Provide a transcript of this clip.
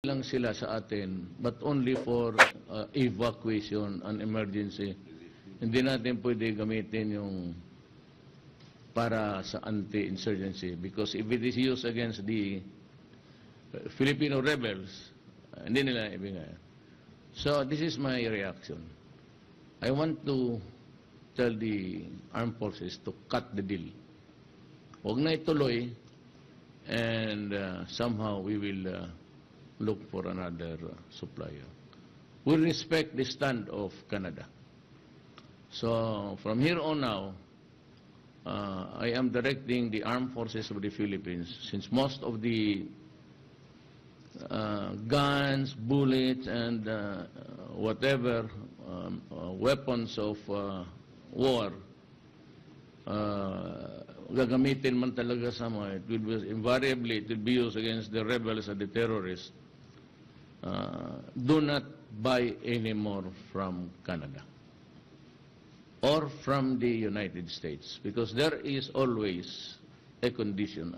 lang sila sa atin, but only for evacuation and emergency. Hindi natin pwede gamitin yung para sa anti-insurgency because if it is used against the Filipino rebels, hindi nila ibigay. So this is my reaction. I want to tell the armed forces to cut the deal. Huwag na ituloy, and somehow we will look for another supplier. We respect the stand of Canada. So from here on now, I am directing the armed forces of the Philippines, since most of the guns, bullets, and whatever weapons of war gagamitin man talaga sa mga, it will be invariably, it will be used against the rebels and the terrorists. Do not buy any more from Canada or from the United States, because there is always a condition